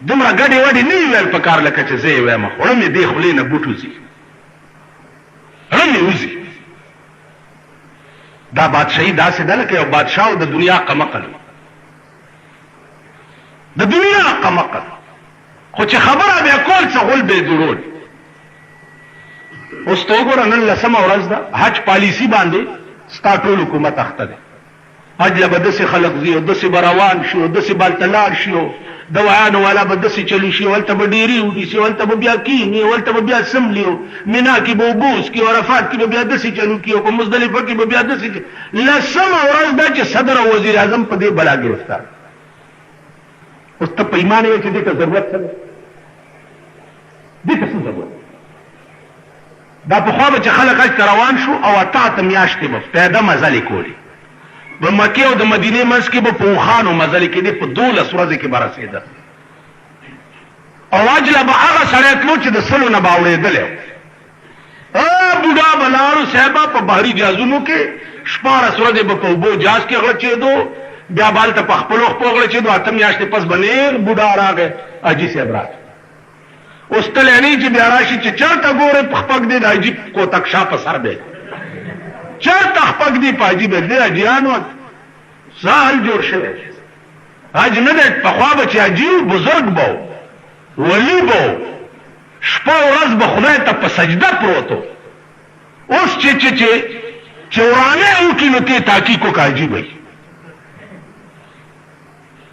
دومره ګډې وډې نه وي ویل پکار لکه چې زه یې وایم. خوړه مې دې خولې نه بوټ وځي، خوړه مې وځي. دا بادشاهي داسې ده لکه یو بادشاه او د دنیا قمقل، د دنیا قمقل، خو چې خبره بیا کول څه غول به ضرور. اوس ته وګوره نن 10مه ورځ ده، حج پالیسي باندې ستا ټول حکومت اخته دی. حج له به داسې خلق ځي او داسې به روان شي او داسې به هلته لاړ شي او دوایانو والا به داسې چلی شي، هلته به ډېرې ونیسي، هلته به بیا کیني، هلته به بیا سملي، مینا کې به اوبه وڅکي، عرفات کې به بیا داسې چلو کي، او په مزدلفه کې به بیا داسې. 10مه ورځ ده چې صدر او وزیر اعظم په دې بلا ګرفتار. اوس ته په ایمان یې چې دې ته ضرورت څه ده؟ دې ته څه ضرورت؟ دا پخوا به چې خلک حج ته روان شو او 8 میاشتې به پیاده مزلې کولې، په مکې او د مدینې منځ کې به په اوښانو مزلې کېدې، په 12 ورځې کې به رسېده. او حج له به هغه سړی تلو چې د سلو نه به اورېدلی. بوډا به لاړو صاحبه په بحري جهازونو کې 14 ورځې به په اوبو جهاز کې غړچېدو، بیا به هلته په خپلو خپو غړچېدو. 8 میاشتې پس به نېغ بوډا راغی، حاجي صاحب راغی. اوس تلی نه چې بیا راشي چې چېرته ګورې خپک دی د حاجي کوتک شا په سر دی، چېرته خپک دی په حاجي دی. حاجیانو سهل جوړ شوی حج نه دی. پخوا به چې حاجي بزرګ به ولی به شپه ورځ به خدای ته په سجده پروت و. اوس چې ورانه وکړي نو ته تحقیق وکړه حاجي به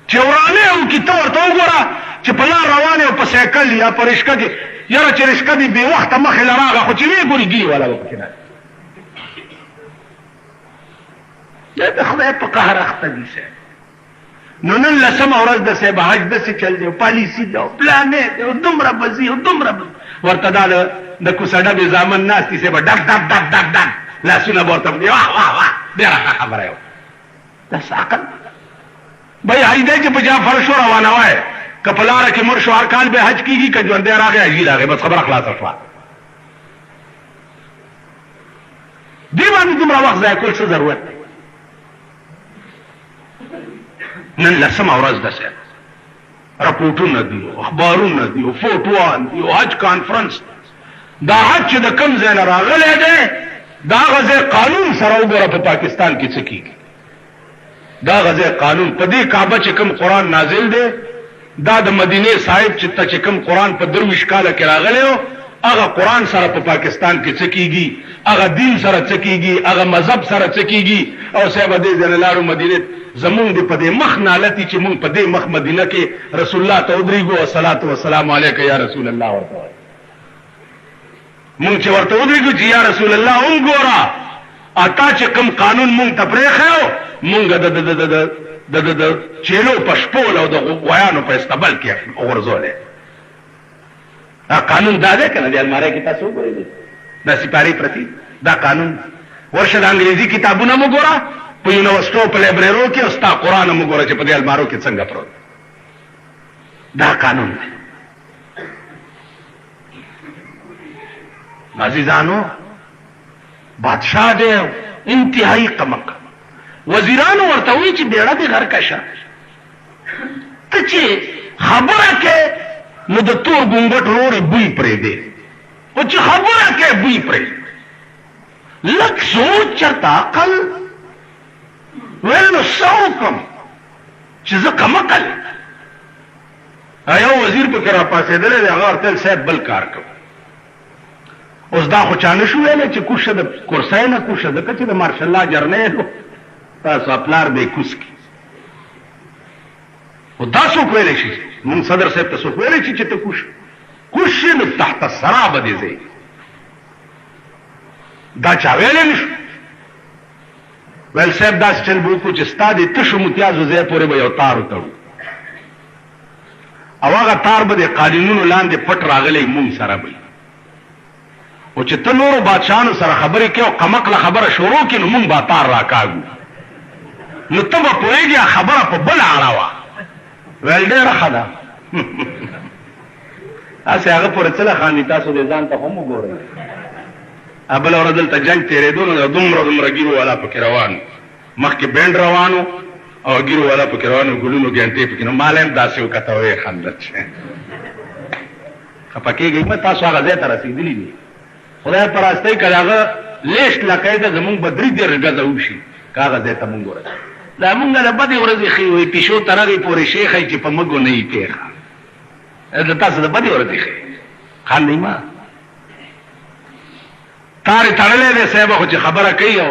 چې ورانه وکړي. ته ورته وګوره چې په لار روان او په سایکل یا په رشکه کې، یاره چې رشکه دې بې وخته مخې له راغله، خو چې ویې ګوري ګیلې والا به پکې نه دی. د خدای په قهر اخته دي صاحب. نو نن 10مه ورځ د صاحب حج داسې چل دی او پالیسي ده او پلانې دی او دومره به ځي او دومره به ورته دا د کوڅه ډبې زامن ناست دي صاحب، ډک ډک ډک ډک ډک لاسونه به ورته واه واه واه. ډېره ښه خبره یې داسې عقل بھائی حج دی چې په جعفر شو روانه وای، که په لاره کې مړ شو هر کال به حج کېږي، که ژوندی راغی حجي راغی، بس خبره خلاصه شوه. دې باندې دومره وخت ضایع کول څه ضرورت دی؟ نن 10مه ورځ ده صاحب، رپورټونه دي او اخبارونه دي او فوټوان دي او حج کانفرنس. دا حج چې د کوم ځای نه راغلی دی دا هغه ځای قانون سره وګوره په پاکستان کې څه کېږي. دا هغه ځای قانون په دې کعبه چې کوم قرآن نازل دی، دا د مدینې صاحب چې کوم قرآن په 23 کاله کې راغلی و، هغه قرآن سره په پاکستان کې څه کېږي، هغه دین سره څه کېږي، هغه مذهب سره څه کېږي. او صاحب دې ځای نه لاړو مدینې، زمونږ دې په دې مخ نالتي چې مونږ په دې مخ مدینه کې رسول الله ته ودرېږو، الصلاة والسلام علیک یا رسول الله ورته وایو. مونږ چې ورته ودرېږو چې یا رسول الله وګوره اتا چې کوم قانون مونږ ته پرېښی، مونږ د چیلو په شپول او د غویانو په استبل کې غورځولی. دا قانون دا دی که نه؟ د المارۍ کې تاسو وګورئ دا سپارې پرتې، دا قانون. ورشه د انګریزي کتابونه مو ګوره په یونیورسټو په لایبرریو کې، او ستا قرآن مو ګوره چې په دې المارو کې څنګه پروت. دا قانون دی. عزیزانو بادشاہ دی انتہائی قمق وزیرانو ورته وی چې بیړه دې غر کشه ته چې خبره کې نو د تور ګونګټ وروړې بوی پرېږدې او چې خبره کې بوی پرېږدې لږ سوچ چرته عقل ویل نو څه وکړم چې زه کمقل یو وزیر پکې را پاسېدلی دی هغه ورته صاحب بل کار کوم اوس دا خو چا نه شو ویلی چې کوشه د کرسۍ نه کوشه ځکه چې د مارشل الله جرنیل تاسو پلار به یې کوز کړي خو دا څوک ویلی شي مونږ صدر صاحب ته څوک ویلی شي چې ته کوش شي نو تحت الثرا به دې ځې دا چا ویلی نه شو ویل صاحب داسې چل به وکړو چې ستا د تشو متیازو ځای پورې به یو تار وتړو او هغه تار به د قالینونو لاندې پټ راغلی مونږ سره به او چې ته نورو بادشاهانو سره خبرې کوې او قمقله خبره شروع کړي نو مونږ به تار راکاږو نو ته به پوهېږې خبره په بله اړه وه ویل ډېره ښه ده تاسې هغه پورې څه خاندي تاسو دې ځان ته هم وګورئ بله ورځ دلته جنګ تېرېدو نو دومره ګیرو والا پکې روان مخکې بینډ روانو او ګیرو والا پکې روانو ګلونو ګینټې پکې نو ما له هم داسې وکته ویې خندل چې خفه کېږئ مه تاسو هغه ځای ته رسېدلي دي خدای په راستۍ که د هغه لیسټ لکۍ ده زمونږ به 3 ګزه وشي که هغه ځای ته مونږ ورسېږو دا مونږ له بدې ورځې ښې وایي پیشو تر هغې پورې شی ښایي چې په مږو نه وي پېښه د تاسو د بدې ورځې ښې خاندئ ما تار یې تړلی دی صاحبه خو چې خبره کوي او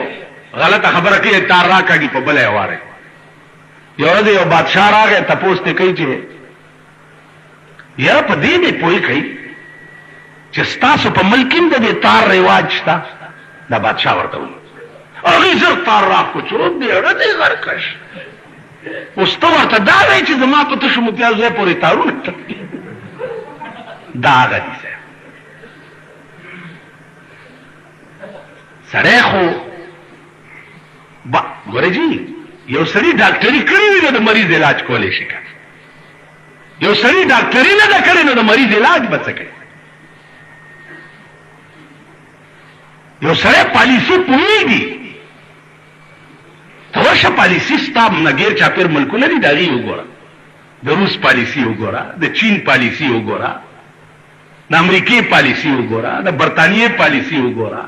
غلطه خبره کوي تار راکاږي په بله یې وارئ یو ورځ یو بادشاه راغی تپوس ترې کوي چې یاره په دې دې پوه کوي چې ستاسو په ملک هم د دې تار رواج شته دا بادشاه ورته وایي هغې زر تار راکوچو بیړه دی غرکش اوس ته ورته دا دی چې زما په تشو متیازو ځای پورې تارونه دا هغه دي صاحب سړی خو ګوره جي یو سړي ډاکټري کړې وي نو د مریض علاج کولی شي که یو سړي ډاکټري نه ده کړې نو د مریض علاج به څه کوي یو سړی پالیسي پوهېږي ته ورشه پالیسي ستا نګیر چاپېر ملکونه دي د هغې وګوره د روس پالیسي وګوره د چین پالیسي وګوره د امریکې پالیسي وګوره د برطانیې پالیسي وګوره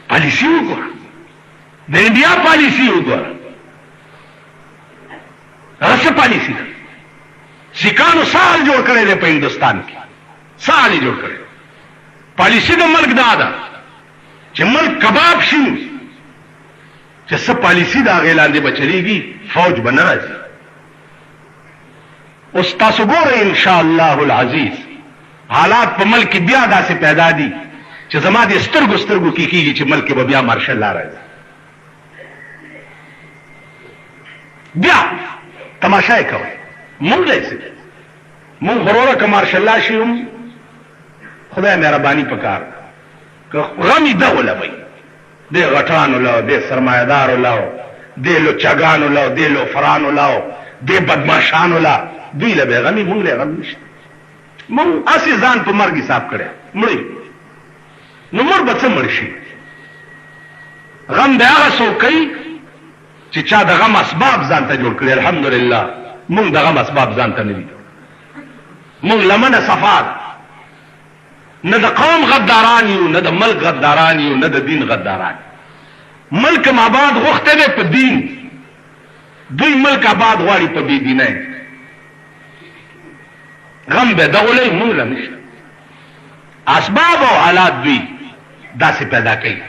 پالیسی وګوره د انډیا پالیسی وګوره هغه څه پالیسی ده سیکانو سال جوړ کړی دی په هندوستان کې سال یې جوړ کړی پالیسی د ملک دا ده چې ملک کباب شي چې څه پالیسی د هغې لاندې به چلیږي فوج به نه راځي اوس تاسو ګورئ انشاءالله العزیز حالات په ملک کې بیا داسې پیدا دي چې زما د سترګو کې کېږي چې ملک به بیا مارشل الله راځي بیا تماشا یې کوئ مونږ داسې مونږ وروره که مارشل الله شي هم خدای مهرباني پکار که غم یې دغه لوئ دې غټانو لاو دې سرمایهدارو لاو دې لچګانو لاو دې لوفرانو لاو دې بدماشانو لا دوی له به غمي مونږ له غم نشته مونږ هسې ځان په مرګ حساب کړی مړی نو مړ به څه مړ شي غم د هغه څوک کوي چې چا د غم اسباب ځان ته جوړ کړي الحمدلله مونږ د غم اسباب ځان ته نه دي مونږ لمنه صفا ده نه د قوم غداران یو نه د ملک غداران یو نه د دین غداران ملک م آباد غوښتی دی په دین دوی ملک آباد غواړي په بې دینۍ غم به دغولی مونږ له نشته اسباب او حالات دوی داسې پیدا کوي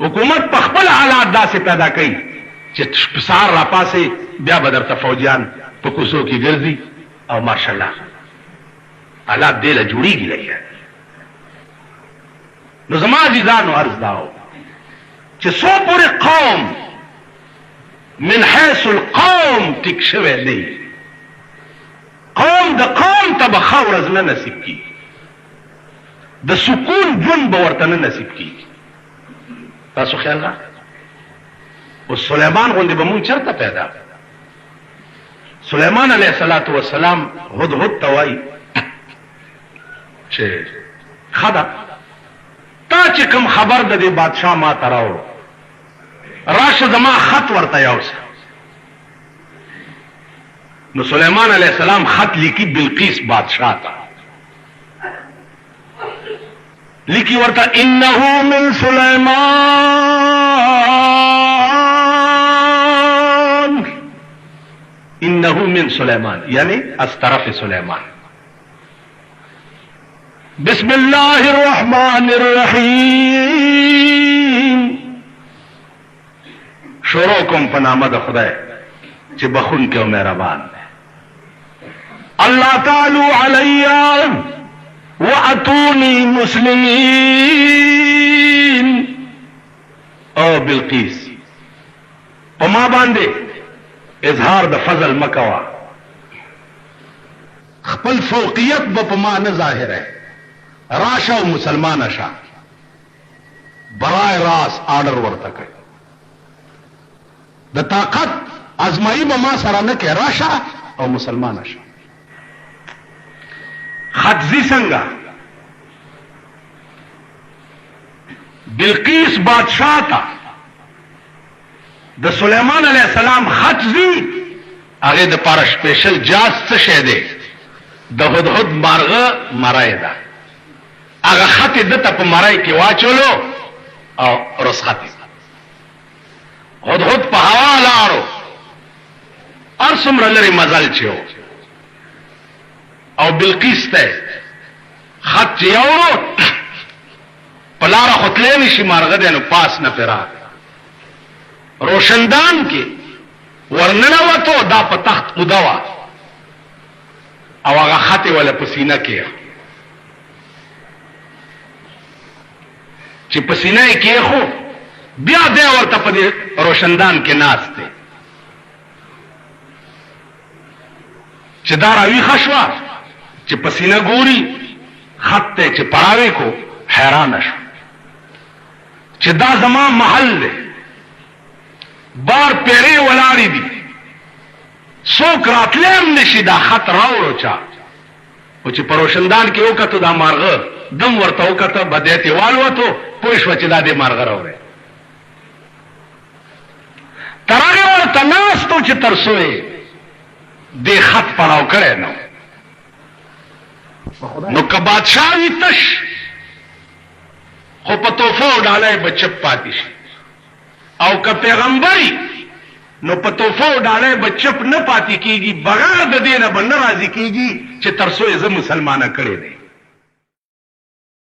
حکومت په خپل حالات داسې پیدا کوي چې سهار را پاسې بیا به درته فوجیان په کوڅو کې ګرځي او ماشاءالله حالات دې له جوړېږي لګیا نو زما عزیزانو عرض داو چې څو پورې قوم من حیث القوم ټیک شوی دی قوم د قوم ته به ښه ورځ نه نصیب کېږي د سکون ژوند به ورته نه نصیب کېږي تاسو خیال را اوس سلیمان غوندې به مونږ چېرته پیدا سلیمان علیه السلام هدهد ته وایي چې خدا تا چې کوم خبر د دې بادشاہ ما ته راوړو راشه زما خط ورته یوسه. نو سلیمان علیہ السلام خط لیکي بلقیس بادشاہ ته، لیکي ورته انه من سلیمان، انه من سلیمان یعنی از طرف سلیمان. بسم اللہ الرحمن الرحیم، شروع کوم په نامه د خدای چې بخونکی او مهربان دی. اللہ تعالی علی واتونی مسلمین. او بلقیس په ما باندې اظهار د فضل مکوا، خپل فوقیت به په ما نه ظاهره، راشه او مسلمان شه. برای راست آرڈر ورته کوي، د طاقت ازمایي به ما سره نه کوي، راشه او مسلمان شه. خطزی څنګه بلقیس بادشاہ تا د سلیمان علیہ السلام خطزی هغه د پاره سپیشل جاز څه شه دی، د هدهد مارغه مرای ده. هغه خط دته په مرای کې واچولو او رسخت هدهد په هوا لاړو، اور څومره لري مزل چيو او بلقیس ته خط یوړو پلاره خطلې نشي مارغه دینو پاس نه پیرا روشندان کې ورننه وته دا په تخت قدوا او هغه خط ولا پسینه کې چې پسینه کې خو بیا دې ورته په روشندان کې ناشته چې دا راوي خشوا چې پسینه ګوري خط ته چې پراوي کو حیران شو چې دا زما محل دی، بار پیری ولاړی دي، څوک راتلم نشي دا خط راوړو چا. او چې پروشندان کې وکړو دا مارغه دم ورته وکړه بدیت والوته پوه شو چې دا دې مارغه راوړي. ترغه ورته ناستو چې ترسوي دې خط پړاو کړي نو که بادشاہ وي تش خو په توفو ډالای بچپ پاتې شي، او که پیغمبري نو په توفو ډالای بچپ نه پاتې کیږي، بغیر د دې نه به نه راضي کیږي چې ترسو یې زه مسلمانه کړی دی.